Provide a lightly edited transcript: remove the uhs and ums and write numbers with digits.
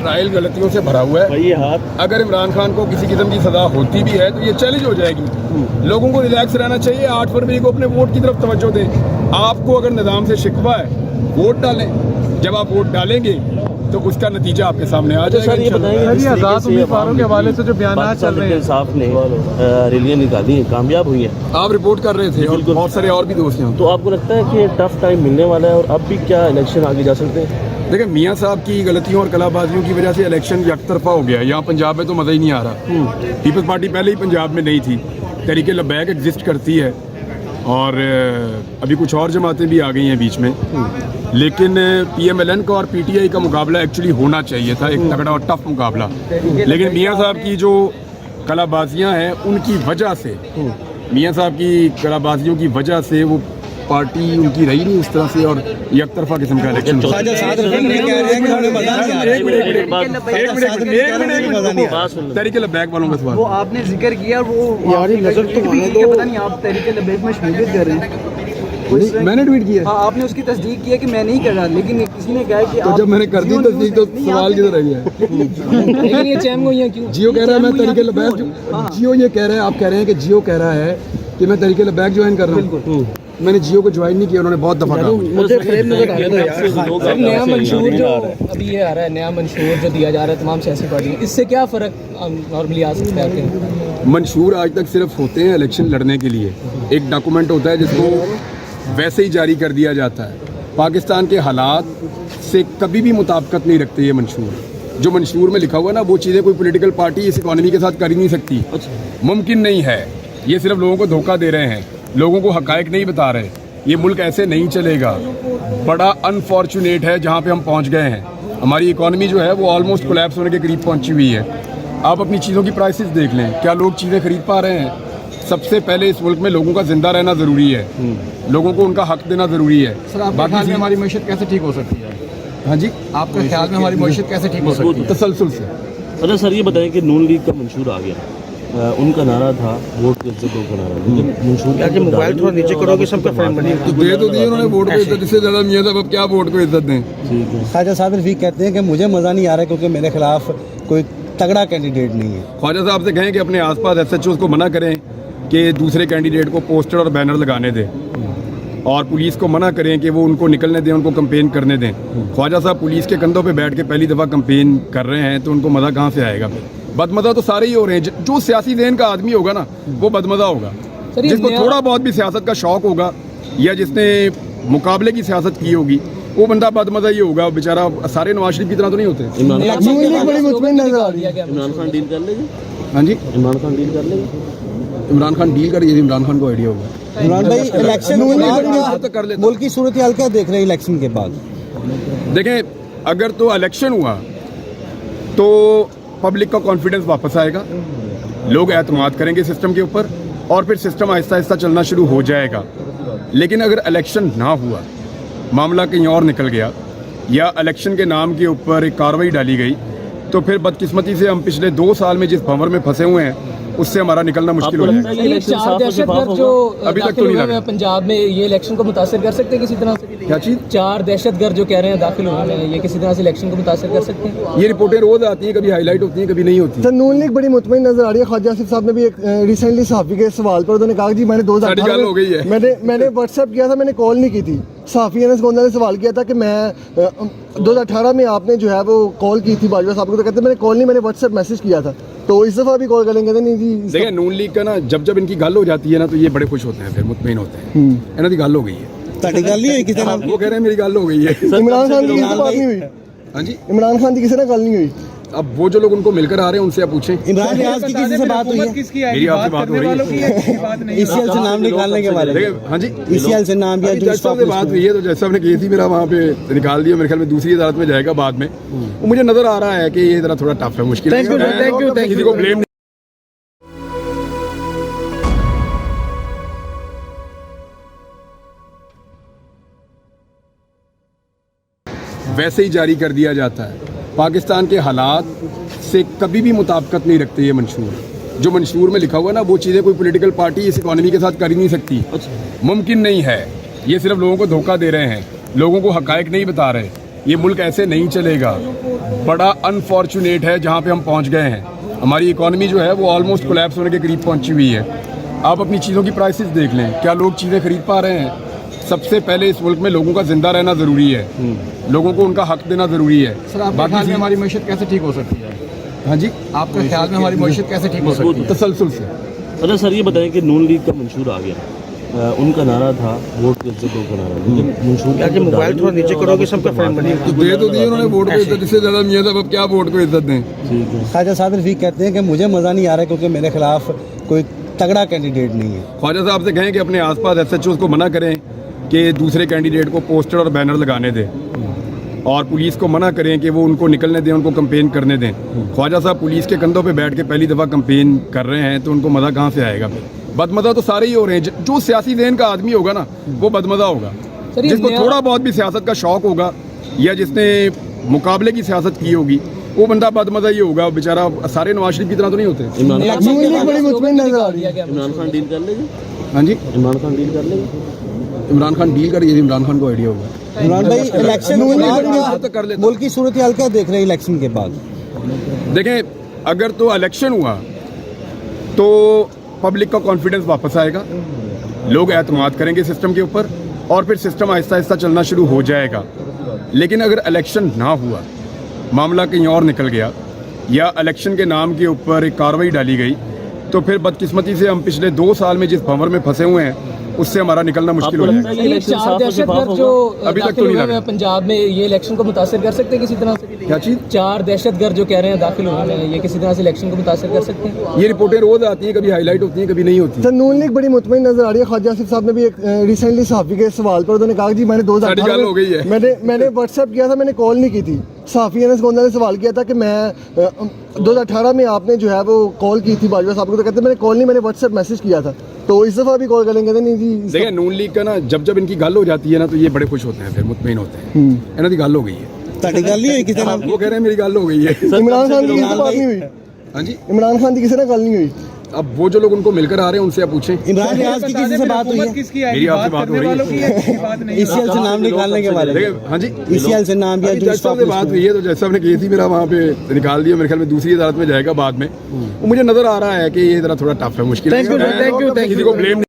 Trial गलतियों से भरा हुआ है। अगर इमरान खान को किसी किस्म की सजा होती भी है तो ये चैलेंज हो जाएगी। लोगों को रिलैक्स रहना चाहिए, 8 फरवरी को अपने वोट की तरफ तवज्जो दें। आपको अगर निज़ाम से शिकवा है, वोट डालें। जब आप वोट डालेंगे तो उसका नतीजा आपके सामने आ जाएगा। सर ये बताइए, आज़ाद उम्मीदवारों के हवाले से जो बयान चल रहे हैं, इंसाफ ने रैलियां निकाली, कामयाब हुई है। आप रिपोर्ट कर रहे थे और बहुत सारे और भी दोस्त हैं। तो आपको लगता है कि टफ टाइम मिलने वाला है और अब भी क्या इलेक्शन आगे जा सकते हैं? देखिए, मियाँ साहब की गलतियों और कलाबाजियों की वजह से इलेक्शन एकतरफा हो गया। यहाँ पंजाब में तो मज़ा ही नहीं आ रहा। पीपल्स पार्टी पहले ही पंजाब में नहीं थी, तरीके लबैक एग्जिस्ट करती है और अभी कुछ और जमातें भी आ गई हैं बीच में। लेकिन PMLN का और PTI का मुकाबला एक्चुअली होना चाहिए था, एक तगड़ा और टफ मुकाबला। लेकिन मियाँ साहब की जो कलाबाजियाँ हैं उनकी वजह से, मियाँ साहब की कलाबाजियों की वजह से वो पार्टी उनकी रही नहीं उस तरह से और एक तरफा किस्म का इलेक्शन। तरीके लबैक वालों का सवाल, वो आपने जिक्र किया, वो पता नहीं आप तरीके लबैक में शमूलियत कर रहे हैं। मैंने ट्वीट किया। हाँ, आपने उसकी तस्दीक किया कि मैं नहीं कर रहा, लेकिन किसी ने कहा कि तो जब मैंने कर दी तस्दीक तो सवाल किधर रह गया? लेकिन ये चैम को क्यों जियो कह रहा है मैं तरीके लबैक, जियो ये कह रहे हैं, आप कह रहे हैं कि जियो कह रहा है कि मैं तरीके लबैक ज्वाइन कर रहा हूँ। मैंने जियो को ज्वाइन नहीं किया, उन्होंने बहुत दफा कहा। मुझे नया मंशूर जो अभी ये आ रहा है, नया मंशूर जो दिया जा रहा है तमाम सियासी पार्टियों, इससे क्या फ़र्क नॉर्मली आ सकता है? मंशूर आज तक सिर्फ होते हैं इलेक्शन लड़ने के लिए। एक डॉक्यूमेंट होता है जिसको वैसे ही जारी कर दिया जाता है। पाकिस्तान के हालात से कभी भी मुताबिकत नहीं रखते ये मंशूर। जो मंशूर में लिखा हुआ है ना, वो चीज़ें कोई पॉलिटिकल पार्टी इस इकॉनमी के साथ कर ही नहीं सकती। मुमकिन नहीं है। ये सिर्फ लोगों को धोखा दे रहे हैं, लोगों को हकायक नहीं बता रहे। ये मुल्क ऐसे नहीं चलेगा। बड़ा अनफॉर्चुनेट है जहाँ पे हम पहुँच गए हैं। हमारी इकॉनमी जो है वो ऑलमोस्ट कोलैप्स होने के करीब पहुँची हुई है। आप अपनी चीज़ों की प्राइसेस देख लें, क्या लोग चीज़ें खरीद पा रहे हैं? सबसे पहले इस मुल्क में लोगों का जिंदा रहना ज़रूरी है, लोगों को उनका हक देना ज़रूरी है। सर, आपके ख्याल में हमारी मईशत कैसे ठीक हो सकती है? हाँ जी, आपके ख्याल में हमारी मईशत कैसे ठीक हो सकती है? तसलसल से। अच्छा सर, ये बताएं कि नून लीग का मंशूर आ गया, उनका नारा था वोट की इज्जत का नारा, लेकिन मंशूर मोबाइल थोड़ा नीचे करोगे सबका फ्रेंड बनी तो दे तो दिए उन्होंने वोट को इज्जत। इससे ज़्यादा मियाँ साहब अब क्या वोट को इज्जत दें? ख्वाजा साहब रफीक कहते हैं कि मुझे मज़ा नहीं आ रहा क्योंकि मेरे खिलाफ कोई तगड़ा कैंडिडेट नहीं है। ख्वाजा साहब से कहें कि अपने आसपास SHOs को मना करें कि दूसरे कैंडिडेट को पोस्टर और बैनर लगाने दें, और पुलिस को मना करें कि वो उनको निकलने दें, उनको कंपेन करने दें। ख्वाजा साहब पुलिस के कंधों पे बैठ के पहली दफ़ा कंपेन कर रहे हैं तो उनको मज़ा कहाँ से आएगा? बदमज़ा तो सारे ही हो रहे हैं। जो सियासी ज़हन का आदमी होगा ना वो बदमज़ा होगा। जिसको थोड़ा बहुत भी सियासत का शौक़ होगा या जिसने मुकाबले की सियासत की होगी वो बंदा बदमज़ा ही होगा। बेचारा सारे नवाज शरीफ की तरह तो नहीं होते। इमरान खान डील कर लेंगे? हाँ जी, इमरान खान डील कर लेंगे? इमरान खान डील कर, इमरान खान को आइडिया होगा। इमरान भाई, इलेक्शन कर लेते। मुल्क की सूरत हाल क्या देख रहे हैं इलेक्शन के बाद? देखें, अगर तो इलेक्शन हुआ तो पब्लिक का कॉन्फिडेंस वापस आएगा, लोग एतमाद करेंगे सिस्टम के ऊपर और फिर सिस्टम आहिस्ता आहिस्ता चलना शुरू हो जाएगा। लेकिन अगर इलेक्शन ना हुआ, मामला कहीं और निकल गया या इलेक्शन के नाम के ऊपर एक कार्रवाई डाली गई, तो फिर बदकिस्मती से हम पिछले 2 साल में जिस भंवर में फंसे हुए हैं उससे हमारा निकलना मुश्किल हो जाएगा। ये 4 दहशतगर्द जो अभी तक तो नहीं लगा पंजाब में, ये इलेक्शन को मुतासर कर सकते हैं किसी तरह से? क्या चीज़? 4 दहशतगर्द जो कह रहे हैं दाखिल हुए हैं, ये किसी तरह से इलेक्शन को मुतासर कर सकते हैं? ये रिपोर्टें रोज आती हैं, कभी हाईलाइट होती हैं, कभी नहीं होती। सर, नून लीग बड़ी मुतमईन नजर आ रही है। ख्वाजा आसिफ साहब ने भी एक रिसेंटली सहाफ़ी के सवाल पर उन्होंने कहा जी मैंने 2018 हो गई है। मैंने व्हाट्सएप किया था, मैंने कॉल नहीं की थी। सहाफ़ी अनस गोंदा ने सवाल किया था कि मैं 2018 में आपने जो है वो कॉल की थी बाजवा साहब को, तो कहते मैंने कॉल नहीं, मैंने व्हाट्सएप मैसेज किया था। तो इस दफ़ा भी कॉल करेंगे? नहीं जी। देखिए, नून लीग का ना जब इनकी गल हो जाती है ना तो ये बड़े खुश होते हैं, फिर मुतमईन होते हैं। इन्हों की गल हो गई है। गल नहीं हुई किसी ने? वो कह रहे हैं मेरी गल हो गई है। इमरान खान की किसी बात नहीं हुई? हाँ जी, इमरान खान की किसी ने गल नहीं हुई? अब वो जो लोग उनको मिलकर आ रहे हैं उनसे आप पूछें। इमरान रियाज की किसी से बात हुई है? मेरी आपसे बात हो रही है। ECL से नाम निकालने के बारे में? हाँ जी, ECL से नाम या जज साहब से बात हुई है, तो जज साहब ने केस ही मेरा वहाँ पे निकाल दिया। मेरे ख्याल में दूसरी अदालत में जाएगा बाद में। मुझे नजर आ रहा है कि ये जरा थोड़ा टफ है, मुश्किल है। किसी को ब्लेम वैसे ही जारी कर दिया जाता है। पाकिस्तान के हालात से कभी भी मुताबिकत नहीं रखते ये मंशूर। जो मंशूर में लिखा हुआ है ना वो चीज़ें कोई पॉलिटिकल पार्टी इस इकॉनमी के साथ कर ही नहीं सकती। मुमकिन नहीं है। ये सिर्फ लोगों को धोखा दे रहे हैं, लोगों को हकायक नहीं बता रहे। ये मुल्क ऐसे नहीं चलेगा। बड़ा अनफॉर्चुनेट है जहाँ पे हम पहुँच गए हैं। हमारी इकॉनमी जो है वो ऑलमोस्ट कोलैप्स होने के करीब पहुँची हुई है। आप अपनी चीज़ों की प्राइसेस देख लें, क्या लोग चीज़ें खरीद पा रहे हैं? सबसे पहले इस मुल्क में लोगों का जिंदा रहना ज़रूरी है, लोगों को उनका हक देना ज़रूरी है। सर आपके ख्याल में हमारी मीशत कैसे ठीक हो सकती है? हाँ जी, आपके ख्याल में हमारी मीशत कैसे ठीक हो सकती है? तसलसल से। अच्छा सर, ये बताएं कि नून लीग का मंशूर आ गया। उनका नारा था वोट की इज्जत का नारा, लेकिन मंशूर मोबाइल थोड़ा नीचे करोगे सबका फ्रेंड बनी तो दे तो दिए उन्होंने वोट को इज्जत, इससे ज़्यादा मियाँ साहब अब क्या वोट को इज्जत दें? ठीक है। ख्वाजा साहब रफीक कहते हैं कि मुझे मज़ा नहीं आ रहा क्योंकि मेरे खिलाफ कोई तगड़ा कैंडिडेट नहीं है। ख्वाजा साहब से कहें कि अपने आसपास एसएचओ को मना करें कि दूसरे कैंडिडेट को पोस्टर और बैनर लगाने दें, और पुलिस को मना करें कि वो उनको निकलने दें, उनको कंपेन करने दें। ख्वाजा साहब पुलिस के कंधों पे बैठ के पहली दफ़ा कंपेन कर रहे हैं, तो उनको मज़ा कहाँ से आएगा? फिर बदमज़ा तो सारे ही हो रहे हैं। जो सियासी ज़हन का आदमी होगा ना, वो बदमज़ा होगा। सर, ये जिसको नया- थोड़ा बहुत भी सियासत का शौक होगा या जिसने मुकाबले की सियासत की होगी, वो बंदा बदमज़ा ही होगा। बेचारा सारे नवाज शरीफ की तरह तो नहीं होते। इमरान खान नून लीग बड़ी मुतमईन नजर आ रही है। इमरान खान डील कर लेगा? हाँ जी, इमरान खान डील कर लेगा? इमरान खान डील कर, ये इमरान खान को आइडिया होगा। इमरान भाई इलेक्शन तो के कर लेता। बाद मुल्क की सूरत हाल क्या देख रहे हैं इलेक्शन के बाद? देखें, अगर तो इलेक्शन हुआ तो पब्लिक का कॉन्फिडेंस वापस आएगा, लोग एतमाद करेंगे सिस्टम के ऊपर, और फिर सिस्टम आहिस्ता आहिस्ता चलना शुरू हो जाएगा। लेकिन अगर इलेक्शन ना हुआ, मामला कहीं और निकल गया, या इलेक्शन के नाम के ऊपर एक कार्रवाई डाली गई, तो फिर बदकिस्मती से हम पिछले 2 साल में जिस भंवर में फंसे हुए हैं, उससे हमारा निकलना मुश्किल हो आपको लगता जाएगा। है कि ये इलेक्शन 4 साफ और दहशतगर्द शफाफ जो होगा? अभी तक दाखिल तो नहीं हुए लगा। हैं पंजाब में, ये इलेक्शन को मुतासर कर सकते हैं किसी तरह से? क्या चीज़? 4 दहशतगर्द जो कह रहे हैं दाखिल हुए हैं, ये किसी तरह से इलेक्शन को मुतासर कर सकते हैं? ये रिपोर्टें रोज आती हैं, कभी हाईलाइट होती हैं, कभी नहीं होती। सर नून लीग बड़ी मुतमईन नजर आ रही है। ख्वाजा आसिफ साहब ने भी एक रिसेंटली सहाफ़ी के सवाल पर उन्होंने कहा कि जी मैंने सारी गल हो गई है। मैंने व्हाट्सएप किया था, मैंने कॉल नहीं की थी। सहाफ़ी अनस गोंदा ने सवाल किया था कि मैं 2018 में आपने जो है वो कॉल की थी बाजवा साहब को, तो कहते मैंने कॉल नहीं, मैंने व्हाट्सएप मैसेज किया था। तो इस दफ़ा भी कॉल करेंगे? नहीं जी। देखिए, नून लीग का ना जब इनकी गल हो जाती है ना, तो ये बड़े खुश होते हैं, फिर मुतमईन होते हैं। इन्हों की गल हो गई है, ताकि गल नहीं हुई किसी नाम वो कह रहे हैं मेरी गल हो गई है। इमरान खान की किसी से बात नहीं हुई? हाँ जी, इमरान खान की किसी ने गल नहीं हुई? अब वो जो लोग उनको मिलकर आ रहे हैं उनसे आप पूछें। इमरान रियाज की किसी से बात हुई है? मेरी आपसे बात हो रही है। ईसीएल से नाम निकालने के बारे में? देखिए, हाँ जी, ईसीएल से नाम या अभी जज साहब से बात हुई है, तो जज साहब ने केस ही मेरा वहाँ पे निकाल दिया। मेरे ख्याल में दूसरी अदालत में जाएगा बाद में। वो मुझे नजर आ रहा है कि ये जरा थोड़ा टफ है, मुश्किल है। किसी को ब्लेम